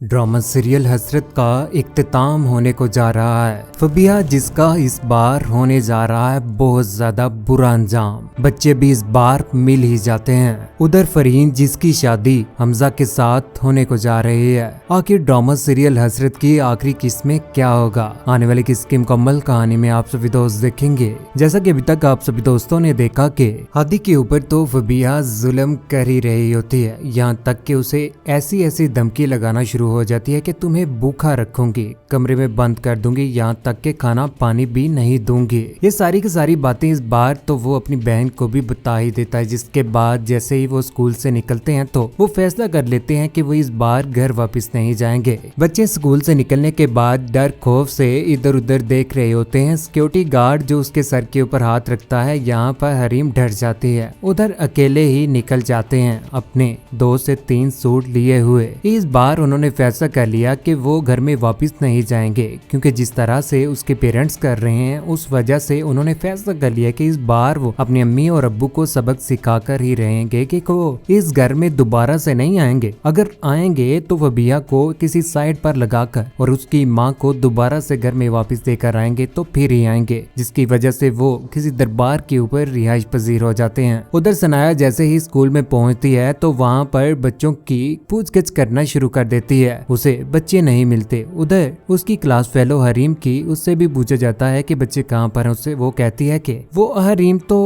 Drama serial हसरत का इख्तिताम होने को जा रहा है। फबिया जिसका इस बार होने जा रहा है बहुत ज्यादा बुरा अंजाम। बच्चे भी इस बार मिल ही जाते हैं। उधर फरीन जिसकी शादी हमजा के साथ होने को जा रही है। आखिर ड्रामा सीरियल हसरत की आखिरी किस्त में क्या होगा, आने वाली किस्त की मुकम्मल कहानी में आप सभी दोस्त देखेंगे। जैसा कि अभी तक आप सभी दोस्तों ने देखा कि हादी के ऊपर तो फबिया जुल्म कर ही रही होती है, यहाँ तक कि उसे ऐसी ऐसी धमकी लगाना शुरू हो जाती है कि तुम्हें भूखा रखूंगी, कमरे में बंद कर दूंगी, यहाँ तक कि खाना पानी भी नहीं दूंगी। ये सारी की सारी बातें इस बार तो वो अपनी बहन को भी बता ही देता है। जिसके बाद जैसे ही वो स्कूल से निकलते हैं तो वो फैसला कर लेते हैं कि वो इस बार घर वापस नहीं जाएंगे। बच्चे स्कूल से निकलने के बाद डर खौफ से इधर उधर देख रहे होते हैं। सिक्योरिटी गार्ड जो उसके सर के ऊपर हाथ रखता है, यहाँ पर हरीम डर जाती है। उधर अकेले ही निकल जाते हैं अपने 2 से 3 सूट लिए हुए। इस बार उन्होंने फैसला कर लिया कि वो घर में वापस नहीं जाएंगे, क्योंकि जिस तरह से उसके पेरेंट्स कर रहे हैं उस वजह से उन्होंने फैसला कर लिया कि इस बार वो अपनी अम्मी और अब्बू को सबक सिखाकर ही रहेंगे कि वो इस घर में दोबारा से नहीं आएंगे। अगर आएंगे तो फबिया को किसी साइड पर लगाकर और उसकी माँ को दोबारा से घर में वापस देकर आएंगे तो फिर ही आएंगे, जिसकी वजह से वो किसी दरबार के ऊपर रिहाइश पजीर हो जाते हैं। उधर सनाया जैसे ही स्कूल में पहुंचती है तो वहाँ पर बच्चों की पूछगिछ करना शुरू कर देती है। उसे बच्चे नहीं मिलते। उधर उसकी क्लास फेलो हरीम की उससे भी पूछा जाता है कि बच्चे कहाँ पर हैं। उससे वो कहती है कि वो हरीम तो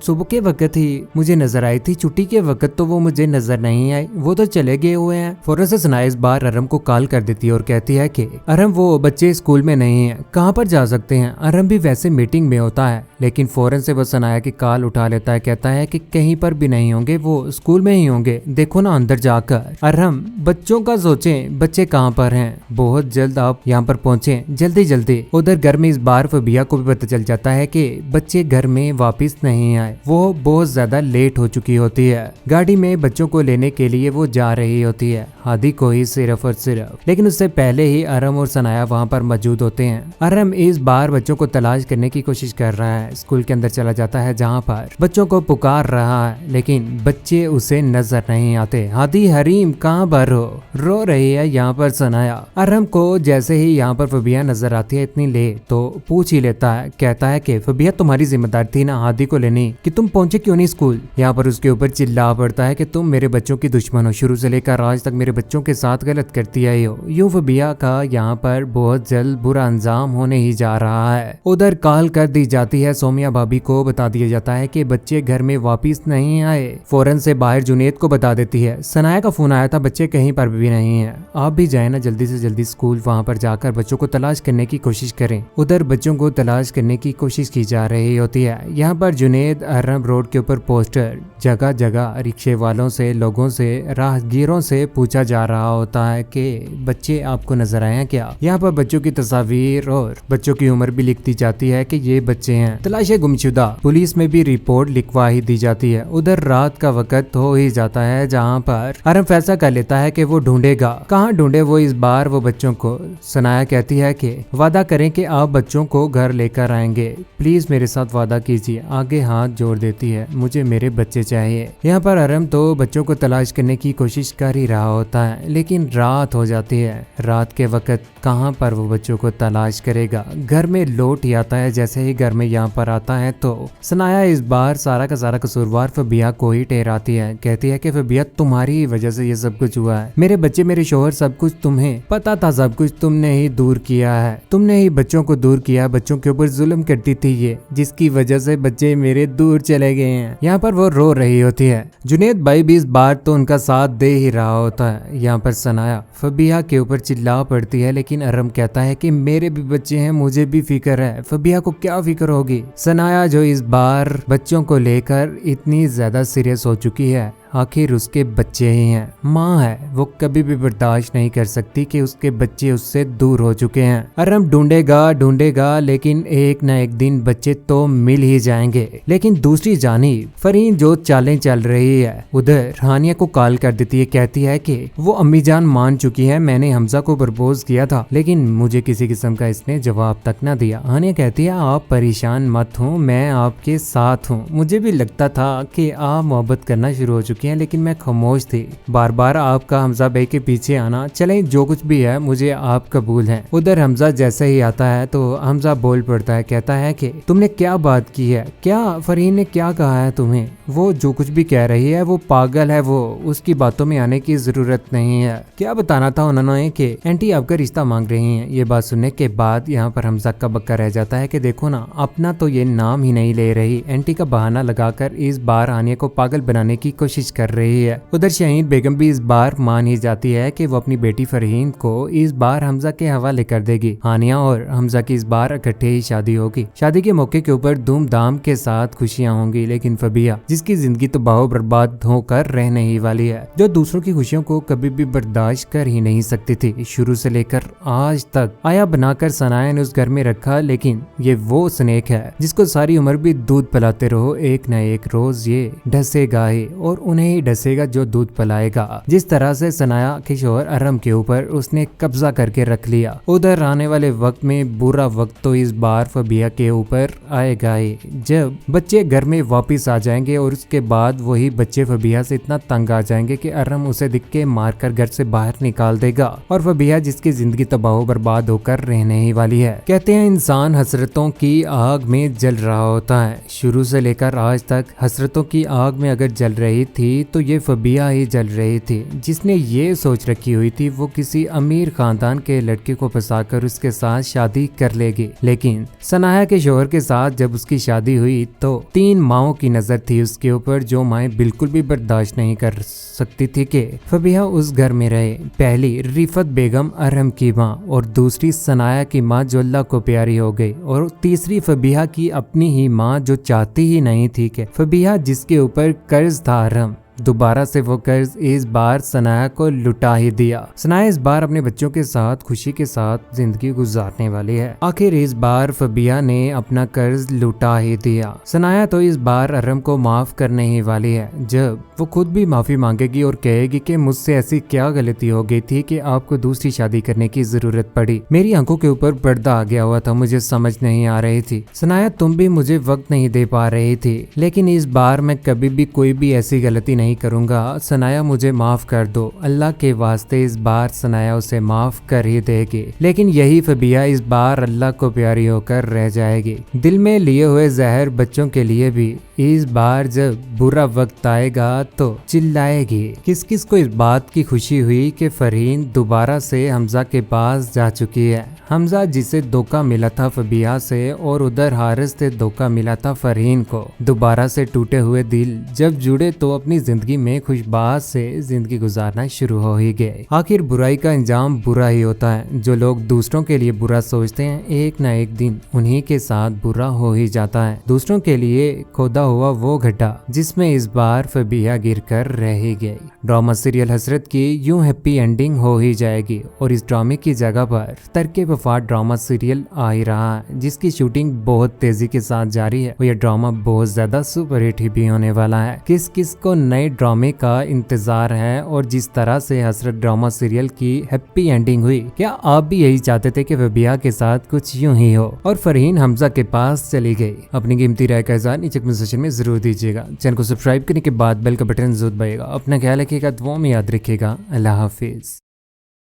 सुबह के वक्त ही मुझे नजर आई थी, छुट्टी के वक्त तो वो मुझे नजर नहीं आई, वो तो चले गए हुए हैं। फौरन से सनाया इस बार अरम को कॉल कर देती है और कहती है कि अरम वो बच्चे स्कूल में नहीं है, कहाँ पर जा सकते हैं। अरम भी वैसे मीटिंग में होता है, लेकिन फौरन से वो सनाया की कॉल उठा लेता है। कहता है कि कहीं पर भी नहीं होंगे, वो स्कूल में ही होंगे, देखो ना अंदर जाकर। अरम बच्चों का सोचें, बच्चे कहाँ पर हैं, बहुत जल्द आप यहाँ पर पहुँचे, जल्दी जल्दी। उधर घर में इस बार फबिया को भी पता चल जाता है कि बच्चे घर में वापस नहीं आए। वो बहुत ज्यादा लेट हो चुकी होती है। गाड़ी में बच्चों को लेने के लिए वो जा रही होती है, हादी को ही सिर्फ और सिर्फ। लेकिन उससे पहले ही अरम और सनाया वहाँ पर मौजूद होते हैं। अरम इस बार बच्चों को तलाश करने की कोशिश कर रहा है। स्कूल के अंदर चला जाता है जहाँ पर बच्चों को पुकार रहा है, लेकिन बच्चे उसे नजर नहीं आते। हादी हरीम कहाँ पर हो, रो रही है यहाँ पर सनाया। अरम को जैसे ही यहाँ पर फबिया नजर आती है इतनी लेट, तो पूछ ही लेता है। कहता है कि फबिया तुम्हारी जिम्मेदारी थी ना हादी को लेने कि तुम पहुंचे क्यों नहीं स्कूल। यहाँ पर उसके ऊपर चिल्ला पड़ता है कि तुम मेरे बच्चों की दुश्मन हो, शुरू से लेकर आज तक मेरे बच्चों के साथ गलत करती आई हो। यूं फबिया का यहाँ पर बहुत जल्द बुरा अंजाम होने ही जा रहा है। उधर कॉल कर दी जाती है, सोमिया भाभी को बता दिया जाता है कि बच्चे घर में वापिस नहीं आए। फौरन से बाहर जुनेद को बता देती है, सनाया का फोन आया था, बच्चे कहीं पर भी नहीं है, आप भी जाए ना जल्दी से जल्दी स्कूल, वहाँ पर जाकर बच्चों को तलाश करने की कोशिश करें। उधर बच्चों को तलाश करने की कोशिश की जा रही होती है। यहाँ पर जुनेद अरब रोड के ऊपर पोस्टर जगह जगह रिक्शे वालों से, लोगों से, राहगीरों से पूछा जा रहा होता है कि बच्चे आपको नजर आए हैं क्या। यहाँ पर बच्चों की तस्वीर और बच्चों की उम्र भी लिख दी जाती है कि ये बच्चे हैं तलाशे गुमशुदा। पुलिस में भी रिपोर्ट लिखवा ही दी जाती है। उधर रात का वक्त हो ही जाता है जहाँ पर अरब फैसला कर लेता है कि वो ढूंढेगा। कहाँ ढूंढे वो इस बार वो बच्चों को। सनाया कहती है कि वादा करें कि आप बच्चों को घर लेकर आएंगे, प्लीज मेरे साथ वादा कीजिए। आगे हाथ जोड़ देती है, मुझे मेरे बच्चे चाहिए। यहाँ पर अरम तो बच्चों को तलाश करने की कोशिश कर ही रहा होता है, लेकिन रात हो जाती है। रात के वक्त कहाँ पर वो बच्चों को तलाश करेगा। घर में लौट ही आता है। जैसे ही घर में यहाँ पर आता है तो सनाया इस बार सारा का सारा कसूरवार फबिया को ही ठहराती है। कहती है कि फबिया तुम्हारी वजह से ये सब कुछ हुआ है, मेरे बच्चे, मेरे शोहर, सब कुछ तुम्हें पता था, सब कुछ तुमने ही दूर किया है, तुमने ही बच्चों को दूर किया, बच्चों के ऊपर जुल्म करती थी ये, जिसकी वजह से बच्चे मेरे दूर चले गए हैं। यहाँ पर वो रो रही होती है। जुनेद भाई भी इस बार तो उनका साथ दे ही रहा होता है। यहाँ पर सनाया फबिया के ऊपर चिल्ला पड़ती है, लेकिन अरम कहता है कि मेरे भी बच्चे हैं, मुझे भी फिक्र है, फबिया को क्या फिक्र होगी। सनाया जो इस बार बच्चों को लेकर इतनी ज्यादा सीरियस हो चुकी है, आखिर उसके बच्चे ही हैं, माँ है, वो कभी भी बर्दाश्त नहीं कर सकती कि उसके बच्चे उससे दूर हो चुके हैं। अरम ढूंढेगा लेकिन एक न एक दिन बच्चे तो मिल ही जाएंगे। लेकिन दूसरी जानिब फरीन जो चालें चल रही है, उधर हानिया को कॉल कर देती है। कहती है कि वो अम्मी जान मान चुकी है, मैंने हमजा को प्रपोज किया था, लेकिन मुझे किसी किस्म का इसने जवाब तक न दिया। हानिया कहती है आप परेशान मत हो, मैं आपके साथ हूँ, मुझे भी लगता था कि आप मोहब्बत करना शुरू हो चुके चुकी हैं, लेकिन मैं खामोश थी। बार बार आपका हमजा भाई के पीछे आना, चले जो कुछ भी है मुझे आप कबूल हैं। उधर हमजा जैसे ही आता है तो हमजा बोल पड़ता है, कहता है कि तुमने क्या बात की है, क्या फरहीन ने क्या कहा है तुम्हें? वो जो कुछ भी कह रही है वो पागल है, वो उसकी बातों में आने की जरूरत नहीं है। क्या बताना था उन्होंने कि आंटी आपका रिश्ता मांग रही हैं। ये बात सुनने के बाद यहाँ पर हमजा का बक्का रह जाता है कि देखो ना, अपना तो ये नाम ही नहीं ले रही, आंटी का बहाना लगाकर इस बार आनिया को पागल बनाने की कोशिश कर रही है। उधर शहीन बेगम भी इस बार मान ही जाती है कि वो अपनी बेटी फरहीन को इस बार हमजा के हवाले कर देगी। आनिया और हमजा की इस बार इकट्ठे ही शादी होगी। शादी के मौके के ऊपर धूमधाम के साथ खुशियां होंगी, लेकिन फबिया जिसकी जिंदगी तो बाहो बर्बाद होकर रहने ही वाली है, जो दूसरों की खुशियों को कभी भी बर्दाश्त कर ही नहीं सकती थी। शुरू से लेकर आज तक आया बनाकर सनाया ने उस घर में रखा, लेकिन ये वो स्नेक है जिसको सारी उम्र भी दूध पिलाते रहो, एक न एक रोज ये ढसेगा ही और उन्हें ही ढसेगा जो दूध पिलाएगा। जिस तरह से सनाया के शोहर अरम के ऊपर उसने कब्जा करके रख लिया, उधर आने वाले वक्त में बुरा वक्त तो इस बार फबिया के ऊपर आएगा ही, जब बच्चे घर में वापस आ जाएंगे और उसके बाद वही बच्चे फबिया से इतना तंग आ जाएंगे कि अरम उसे दिख के मारकर घर से बाहर निकाल देगा और फबिया जिसकी जिंदगी तबाह बर्बाद होकर रहने ही वाली है। कहते हैं इंसान हसरतों की आग में जल रहा होता है। शुरू से लेकर आज तक हसरतों की आग में अगर जल रही थी तो ये फबिया ही जल रही थी, जिसने ये सोच रखी हुई थी वो किसी अमीर खानदान के लड़के को फंसाकर उसके साथ शादी कर लेगी। लेकिन सनाया के शोहर के साथ जब उसकी शादी हुई तो 3 माओं की नजर थी उसके ऊपर, जो माएं बिल्कुल भी बर्दाश्त नहीं कर सकती थी कि फबिया उस घर में रहे। पहली रिफत बेगम अरहम की माँ, और दूसरी सनाया की माँ जो अल्लाह को प्यारी हो गई, और तीसरी फबिया की अपनी ही माँ जो चाहती ही नहीं थी कि फबिया जिसके ऊपर कर्ज था अरहम, दोबारा से वो कर्ज इस बार सनाया को लुटा ही दिया। सनाया इस बार अपने बच्चों के साथ खुशी के साथ जिंदगी गुजारने वाली है। आखिर इस बार फबिया ने अपना कर्ज लुटा ही दिया। सनाया तो इस बार अरम को माफ करने ही वाली है, जब वो खुद भी माफी मांगेगी और कहेगी कि मुझसे ऐसी क्या गलती हो गई थी कि आपको दूसरी शादी करने की जरूरत पड़ी। मेरी आंखों के ऊपर पर्दा आ गया हुआ था, मुझे समझ नहीं आ रही थी। सनाया तुम भी मुझे वक्त नहीं दे पा रही थी, लेकिन इस बार मैं कभी भी कोई भी ऐसी गलती नहीं करूंगा। सनाया मुझे माफ कर दो, अल्लाह के वास्ते। इस बार सनाया उसे माफ कर ही देगी, लेकिन यही फबिया इस बार अल्लाह को प्यारी होकर रह जाएगी। दिल में लिए हुए जहर बच्चों के लिए भी इस बार जब बुरा वक्त आएगा तो चिल्लाएगी। किस किस को इस बात की खुशी हुई कि फरहीन दोबारा से हमजा के पास जा चुकी है। हमजा जिसे धोखा मिला था फबिया से, और उधर हारिस से धोखा मिला था फरहीन को। दोबारा से टूटे हुए दिल जब जुड़े तो अपनी जिंदगी में खुशबाज से जिंदगी गुजारना शुरू हो ही गए। आखिर बुराई का अंजाम बुरा ही होता है। जो लोग दूसरों के लिए बुरा सोचते हैं, एक न एक दिन उन्हीं के साथ बुरा हो ही जाता है। दूसरों के लिए खोदा हुआ वो गड्ढा जिसमें इस बार फबिया गिरकर रह ही गई। ड्रामा सीरियल हसरत की यूं हैप्पी एंडिंग हो ही जाएगी, और इस ड्रामे की जगह पर तरके वफात ड्रामा सीरियल आ ही रहा है, जिसकी शूटिंग बहुत तेजी के साथ जारी है और यह ड्रामा बहुत ज्यादा सुपरहिट भी होने वाला है। किस किस को नए ड्रामे का इंतजार है, और जिस तरह से हसरत ड्रामा सीरियल की हैप्पी एंडिंग हुई, क्या आप भी यही चाहते थे कि फबिया के साथ कुछ यूं ही हो और फरहीन हमजा के पास चली गई? अपनी कीमती राय का इज़हार नीचे कमेंट सेक्शन में जरूर दीजिएगा। चैनल को सब्सक्राइब करने के बाद बेल का बटन जरूर दबाइएगा। अपना ख्याल रखिएगा, दुआ में याद रखिएगा। अल्लाह हाफिज।